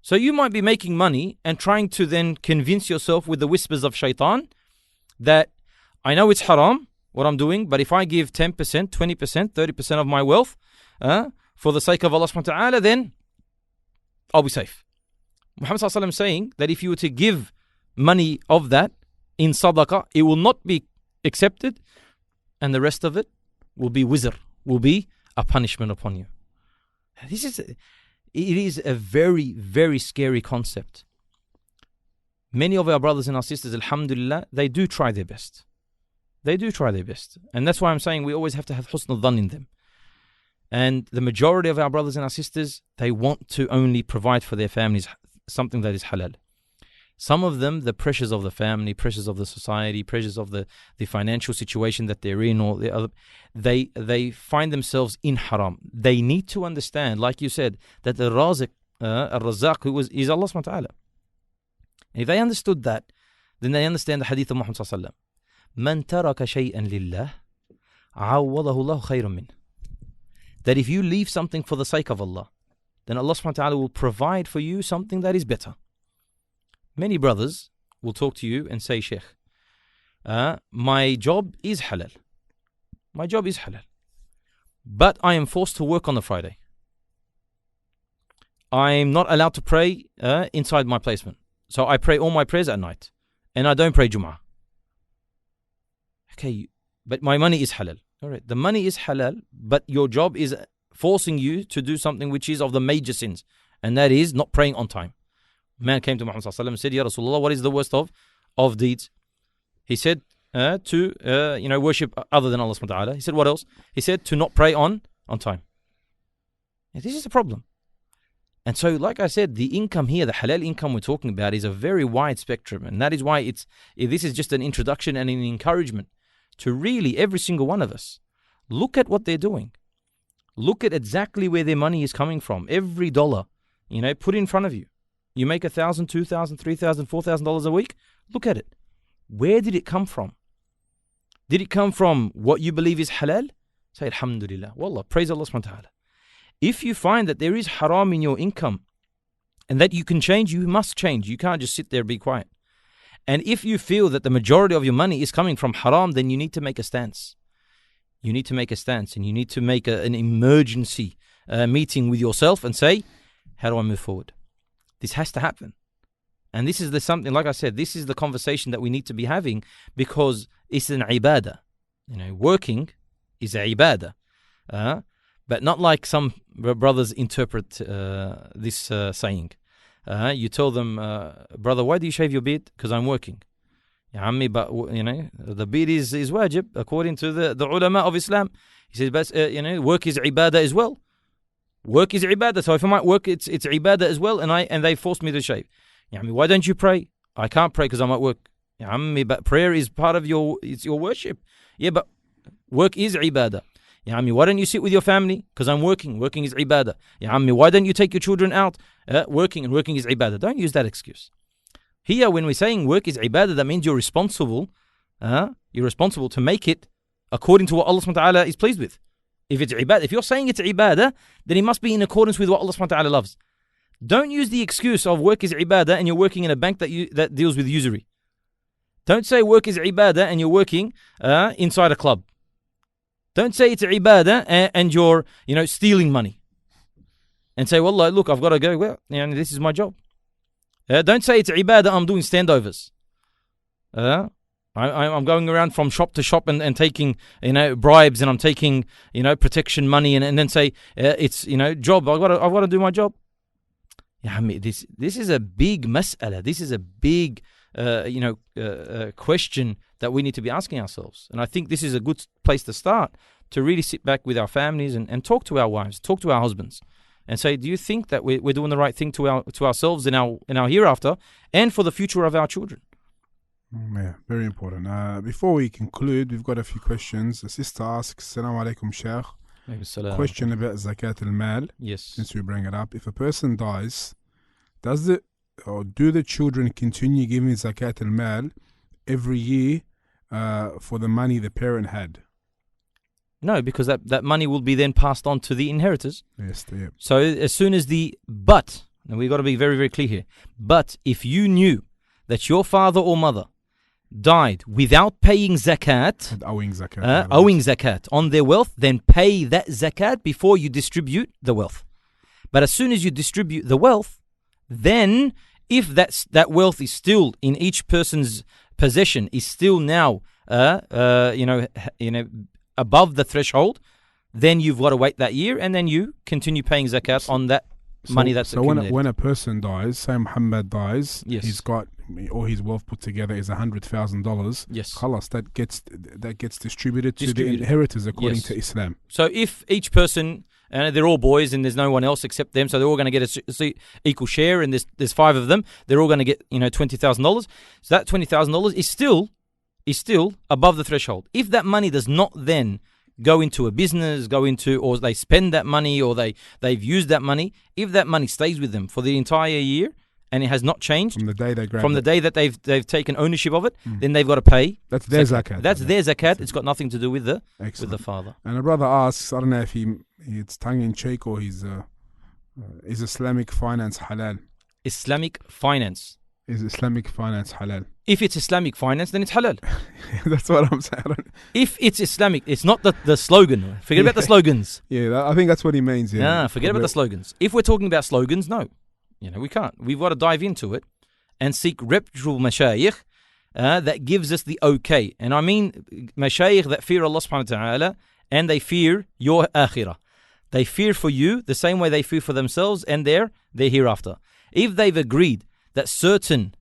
So you might be making money and trying to then convince yourself with the whispers of shaitan that I know it's haram, what I'm doing, but if I give 10%, 20%, 30% of my wealth for the sake of Allah subhanahu wa ta'ala, then I'll be safe. Muhammad sallallahu alaihi wasallam saying that if you were to give money of that in sadaqah, it will not be accepted, and the rest of it will be wizr, will be a punishment upon you. It is a very, very scary concept. Many of our brothers and our sisters, alhamdulillah, they do try their best. And that's why I'm saying we always have to have husn al-dhan in them. And the majority of our brothers and our sisters, they want to only provide for their families something that is halal. Some of them, the pressures of the family, pressures of the society, pressures of the financial situation that they're in, or the other, they find themselves in haram. They need to understand, like you said, that the Raziq, Al-Razaq, is Allah subhanahu wa ta'ala. If they understood that, then they understand the hadith of Muhammad sallallahu alaihi wasallam. Man taraka shay'an lillah, awadahu Allah khayran min. That if you leave something for the sake of Allah, then Allah subhanahu wa ta'ala will provide for you something that is better. Many brothers will talk to you and say, Sheikh, my job is halal. My job is halal. But I am forced to work on the Friday. I'm not allowed to pray inside my placement. So I pray all my prayers at night. And I don't pray Jum'ah. Okay, but my money is halal. All right, the money is halal, but your job is forcing you to do something which is of the major sins. And that is not praying on time. Man came to Muhammad sallallahu alaihi wasallam and said, Ya Rasulullah, what is the worst of deeds? He said to worship other than Allah subhanahu wa ta'ala. He said, what else? He said to not pray on time. And this is a problem. And so, like I said, the income here, the halal income we're talking about, is a very wide spectrum. And that is why this is just an introduction and an encouragement to really every single one of us. Look at what they're doing. Look at exactly where their money is coming from. Every dollar, put in front of you. You make $1,000, $2,000, $3,000, $4,000 a week. Look at it. Where did it come from? Did it come from what you believe is halal? Say alhamdulillah. Wallah, praise Allah subhanahu wa ta'ala. If you find that there is haram in your income and that you can change, you must change. You can't just sit there and be quiet. And if you feel that the majority of your money is coming from haram, then you need to make a stance. You need to make a stance, and you need to make an emergency meeting with yourself and say, how do I move forward? This has to happen. And this is something, like I said, this is the conversation that we need to be having, because it's an ibadah. Working is a ibadah. But not like some brothers interpret this saying. You tell them, brother, why do you shave your beard? Because I'm working. Ya ammi, but the beard is wajib according to the ulama of Islam. He says, but work is ibadah as well. Work is ibadah. So if I might work, it's ibadah as well, and they forced me to shave. Ya ammi, why don't you pray? I can't pray because I'm at work. Ya ammi, but prayer is part of your worship. Yeah, but work is ibadah. Ya ammi, why don't you sit with your family? Because I'm working. Working is ibadah. Ya ammi, why don't you take your children out? Working is ibadah. Don't use that excuse. Here, when we're saying work is ibadah, that means you're responsible. You're responsible to make it according to what Allah subhanahu wa ta'ala is pleased with. If it's ibadah, if you're saying it's ibadah, then it must be in accordance with what Allah subhanahu wa ta'ala loves. Don't use the excuse of work is ibadah and you're working in a bank that deals with usury. Don't say work is ibadah and you're working inside a club. Don't say it's ibadah and you're stealing money. And say, well, look, I've got to go. Well, this is my job. Don't say it's ibadah, I'm doing standovers. I'm going around from shop to shop and taking bribes, and I'm taking protection money, and then say it's job. I've got to do my job. Yeah, I mean, this is a big mas'ala. This is a big question that we need to be asking ourselves. And I think this is a good place to start, to really sit back with our families and talk to our wives, talk to our husbands, and say, do you think that we're doing the right thing to ourselves in our hereafter and for the future of our children? Yeah, very important. Before we conclude, we've got a few questions. A sister asks, Assalamu alaikum, Sheikh. Question about zakat al-mal. Yes. Since we bring it up, if a person dies, do the children continue giving zakat al-mal every year for the money the parent had? No, because that money will be then passed on to the inheritors. Yes. Yeah. So as soon as and we've got to be very, very clear here, but if you knew that your father or mother died without paying zakat, and owing zakat on their wealth, then pay that zakat before you distribute the wealth. But as soon as you distribute the wealth, then if that wealth is still in each person's possession, is still now above the threshold, then you've got to wait that year, and then you continue paying zakat on that money that's accumulated. So when a person dies, say Muhammad dies, yes, he's got all his wealth put together is $100,000. Yes, khalas, that gets distributed to the inheritors according to Islam. So if each person and they're all boys, and there's no one else except them, so they're all going to get a equal share, and there's 5 of them. They're all going to get $20,000. So that $20,000 is still above the threshold. If that money does not then go into a business, or they spend that money, or they've used that money, if that money stays with them for the entire year and it has not changed from the day they the day that they've taken ownership of it, then they've got to pay. That's their zakat. That's their zakat. It's got nothing to do with the father. And a brother asks, I don't know if it's tongue in cheek or is Islamic finance halal? Islamic finance. Is Islamic finance halal? If it's Islamic finance, then it's halal. That's what I'm saying. If it's Islamic, it's not the slogan. Forget about the slogans. Yeah, I think that's what he means. Yeah, forget about the slogans. If we're talking about slogans, no. We can't. We've got to dive into it and seek reputable mashayikh that gives us the okay. And I mean mashayikh that fear Allah subhanahu wa ta'ala and they fear your akhirah. They fear for you the same way they fear for themselves and their hereafter. If they've agreed that certain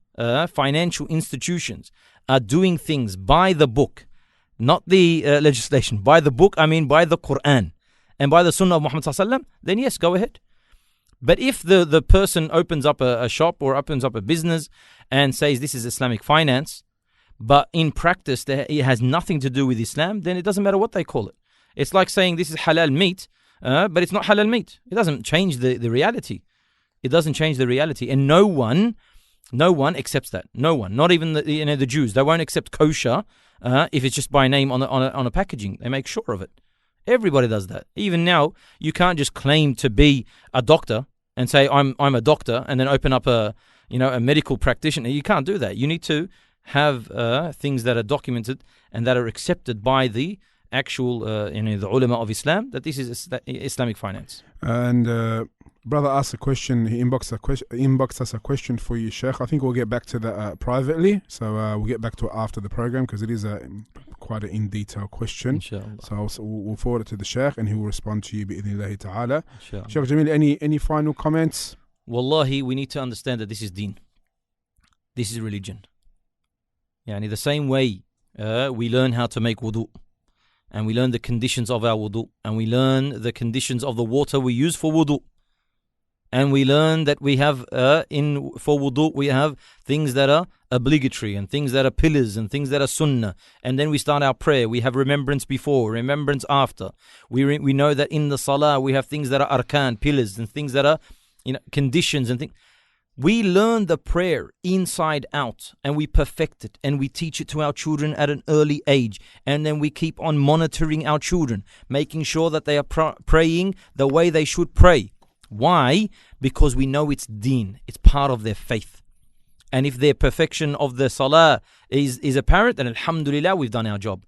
financial institutions are doing things by the book, not the legislation, by the book, I mean by the Quran and by the Sunnah of Muhammad sallallahu alaihi wasallam, then yes, go ahead. But if the person opens up a shop or opens up a business and says this is Islamic finance, but in practice it has nothing to do with Islam, then it doesn't matter what they call it. It's like saying this is halal meat, but it's not halal meat. It doesn't change the reality. It doesn't change the reality. And no one accepts that. No one, not even the Jews. They won't accept kosher if it's just by name on a packaging. They make sure of it. Everybody does that. Even now, you can't just claim to be a doctor and say I'm a doctor and then open up a medical practitioner. You can't do that. You need to have things that are documented and that are accepted by the actual the ulama of Islam, that this is Islamic finance. And brother asked a question. He inboxed us a question for you, Sheikh. I think we'll get back to that privately. So we'll get back to it after the program because it is quite an in-detail question. Inshallah. So we'll forward it to the Sheikh and he will respond to you bi'idhnillahi ta'ala. Inshallah. Sheikh Jamil, any final comments? Wallahi, we need to understand that this is deen. This is religion. The same way we learn how to make wudu, and we learn the conditions of our wudu, and we learn the conditions of the water we use for wudu. And we learn that we have for wudu, we have things that are obligatory and things that are pillars and things that are sunnah. And then we start our prayer. We have remembrance before, remembrance after. We know that in the salah we have things that are arkan, pillars, and things that are conditions and things. We learn the prayer inside out and we perfect it and we teach it to our children at an early age. And then we keep on monitoring our children, making sure that they are praying the way they should pray. Why? Because we know it's deen. It's part of their faith. And if their perfection of the salah is apparent, then alhamdulillah, we've done our job.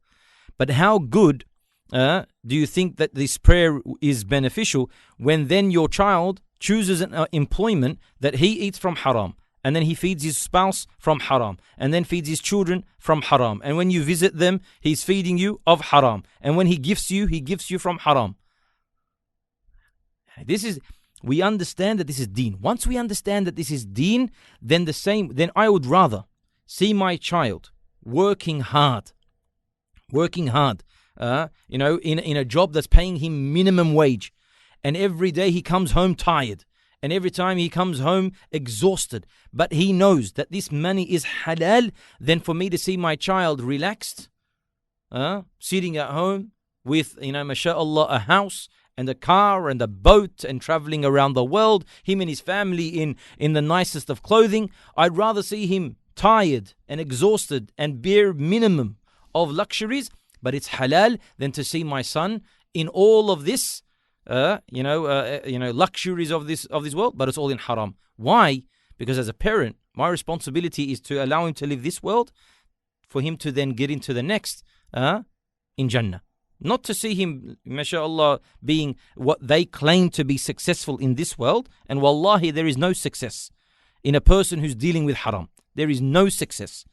But how good do you think that this prayer is beneficial when then your child chooses an employment that he eats from haram, and then he feeds his spouse from haram, and then feeds his children from haram, and when you visit them, he's feeding you of haram, and when he gives you from haram. We understand that this is deen. Once we understand that this is deen, then I would rather see my child working hard, in a job that's paying him minimum wage, and every day he comes home tired, and every time he comes home exhausted, but he knows that this money is halal, than for me to see my child relaxed, sitting at home with, mashallah, a house and a car and a boat and traveling around the world, him and his family in the nicest of clothing. I'd rather see him tired and exhausted and bare minimum of luxuries, but it's halal, than to see my son in all of this, luxuries of this world, but it's all in haram. Why? Because as a parent, my responsibility is to allow him to live this world, for him to then get into the next, in Jannah. Not to see him, mashallah, being what they claim to be successful in this world. And wallahi, there is no success in a person who's dealing with haram. There is no success.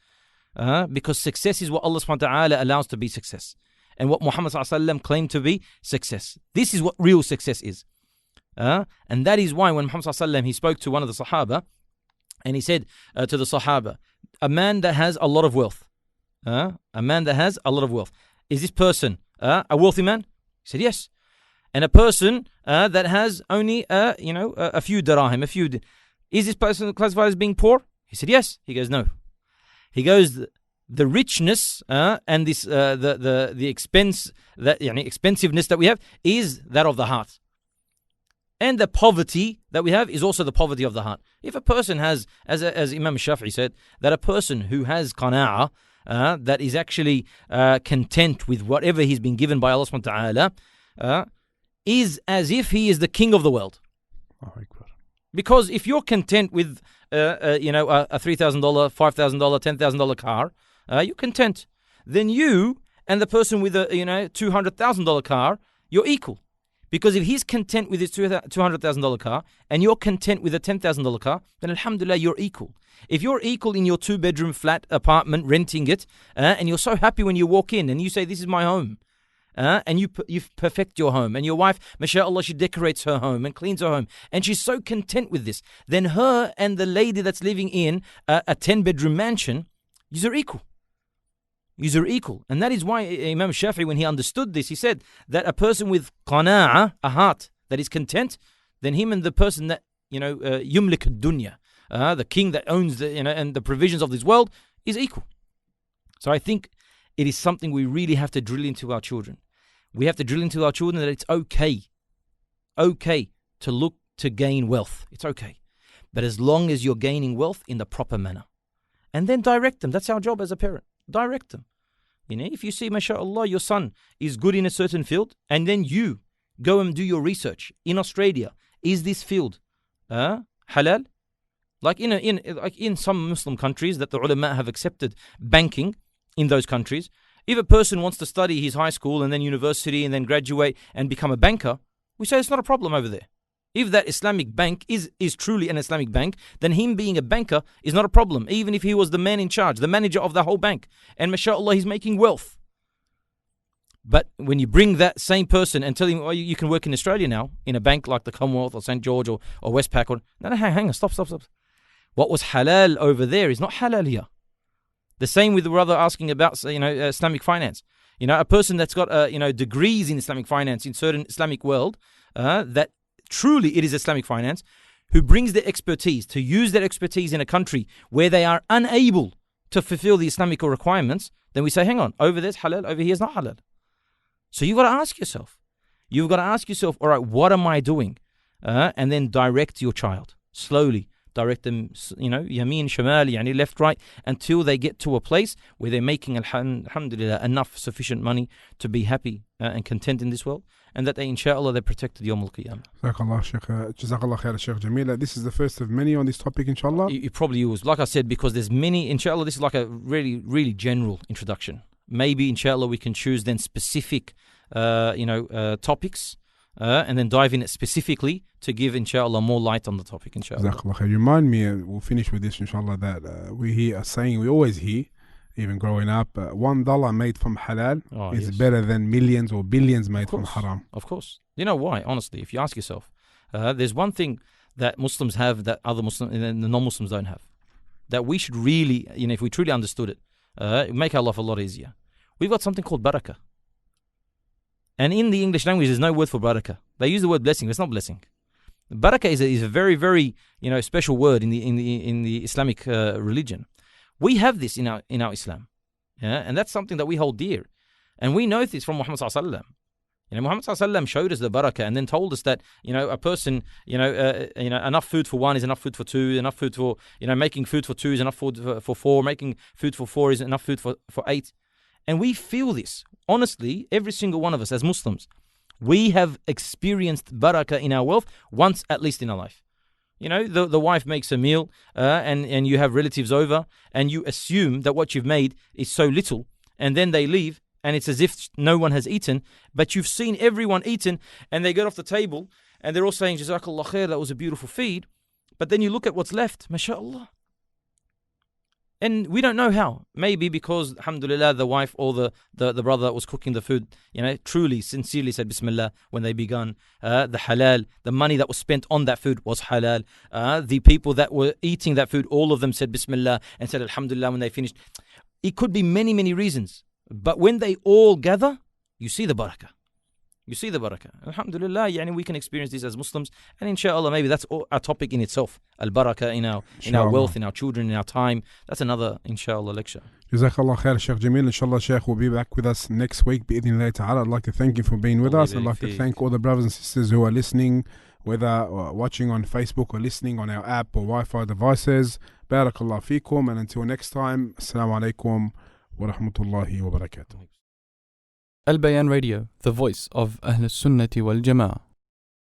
Because success is what Allah subhanahu wa ta'ala allows to be success. And what Muhammad sallallahu alaihi wasallam claimed to be success. This is what real success is. And that is why when Muhammad sallallahu alaihi wasallam, he spoke to one of the Sahaba, and he said to the Sahaba, a man that has a lot of wealth. Is this person a wealthy man? He said, yes. and a person that has only a few dirahim, is this person classified as being poor? He said yes. He goes no. He goes the richness and this the expense that expensiveness that we have is that of the heart. And the poverty that we have is also the poverty of the heart. If a person has, as Imam Shafi'i said, that a person who has qana'ah, that is actually content with whatever he's been given by Allah subhanahu wa ta'ala, is as if he is the king of the world. Because if you're content with a $3,000, $5,000, $10,000 car, you're content. Then you and the person with a $200,000 car, you're equal. Because if he's content with his $200,000 car and you're content with a $10,000 car, then alhamdulillah, you're equal. If you're equal in your 2-bedroom flat apartment, renting it, and you're so happy when you walk in and you say, this is my home, and you perfect your home, and your wife, mashallah, she decorates her home and cleans her home, and she's so content with this, then her and the lady that's living in a 10-bedroom mansion, you're equal. You're equal. And that is why Imam Shafi'i, when he understood this, he said that a person with qana'ah, a heart that is content, then him and the person that, yumlik ad-dunya, the king that owns and the provisions of this world, is equal. So I think it is something we really have to drill into our children. We have to drill into our children that it's okay to look to gain wealth. It's okay. But as long as you're gaining wealth in the proper manner. And then direct them. That's our job as a parent. Direct them. If you see, mashallah, your son is good in a certain field, and then you go and do your research in Australia. Is this field halal? Like in some Muslim countries that the ulama have accepted banking in those countries. If a person wants to study his high school and then university and then graduate and become a banker, we say it's not a problem over there. If that Islamic bank is truly an Islamic bank, then him being a banker is not a problem, even if he was the man in charge, the manager of the whole bank. And mashallah, he's making wealth. But when you bring that same person and tell him, oh, you can work in Australia now, in a bank like the Commonwealth or St. George or Westpac, no, hang on, stop. What was halal over there is not halal here. The same with the brother asking about, Islamic finance. A person that's got, degrees in Islamic finance in certain Islamic world, that truly it is Islamic finance, who brings their expertise, to use their expertise in a country where they are unable to fulfill the Islamic requirements, then we say, hang on, over there's halal, over here is not halal. So you've got to ask yourself, all right, what am I doing? And then direct your child, slowly. Direct them, yameen, shamal, left, right, until they get to a place where they're making, alhamdulillah, enough sufficient money to be happy and content in this world, and that they, inshallah, they're protected Yawm al-Qiyamah. Jazakallah khair, Sheikh Jamil. This is the first of many on this topic, inshallah. You probably use, like I said, because there's many, inshallah, this is like a really, really general introduction. Maybe, inshallah, we can choose then specific, topics, and then dive in it specifically to give, inshallah, more light on the topic, inshallah. Jazakallah khair. You remind me, we'll finish with this, inshallah, that we hear a saying, we always hear, even growing up, $1 made from halal is better than millions or billions made from haram. Of course. You know why? Honestly, if you ask yourself, there's one thing that Muslims have that other Muslims and the non-Muslims don't have. That we should really, if we truly understood it, it'd make our life a lot easier. We've got something called barakah. And in the English language, there's no word for barakah. They use the word blessing, but it's not blessing. Barakah is a very, very special word in the Islamic religion. We have this in our Islam, and that's something that we hold dear, and we know this from Muhammad sallallahu alaihi wasallam. Muhammad sallallahu alaihi wasallam showed us the barakah, and then told us that a person, enough food for one is enough food for two, enough food for making food for two is enough food for four, making food for four is enough food for 8, and we feel this honestly. Every single one of us as Muslims, we have experienced barakah in our wealth once at least in our life. The wife makes a meal and you have relatives over and you assume that what you've made is so little, and then they leave and it's as if no one has eaten, but you've seen everyone eaten and they get off the table and they're all saying, Jazakallah khair, that was a beautiful feed. But then you look at what's left, mashallah. And we don't know how. Maybe because, alhamdulillah, the wife or the brother that was cooking the food, truly, sincerely said Bismillah when they began. The halal, the money that was spent on that food was halal. The people that were eating that food, all of them said Bismillah and said Alhamdulillah when they finished. It could be many, many reasons. But when they all gather, you see the barakah. You see the barakah. Alhamdulillah, yani we can experience this as Muslims. And inshallah, maybe that's a topic in itself. Al-barakah in our wealth, in our children, in our time. That's another, inshallah, lecture. Jazakallah khair, Sheikh Jamil. Inshallah, Sheikh will be back with us next week. Bi'idhnillah ta'ala. I'd like to thank you for being with us. I'd like to thank all the brothers and sisters who are listening, whether watching on Facebook or listening on our app or Wi-Fi devices. Barakallah feekum. And until next time, Assalamu alaikum wa rahmatullahi wa barakatuh. Albayan Radio, the voice of Ahl Sunnati wal Jama'ah.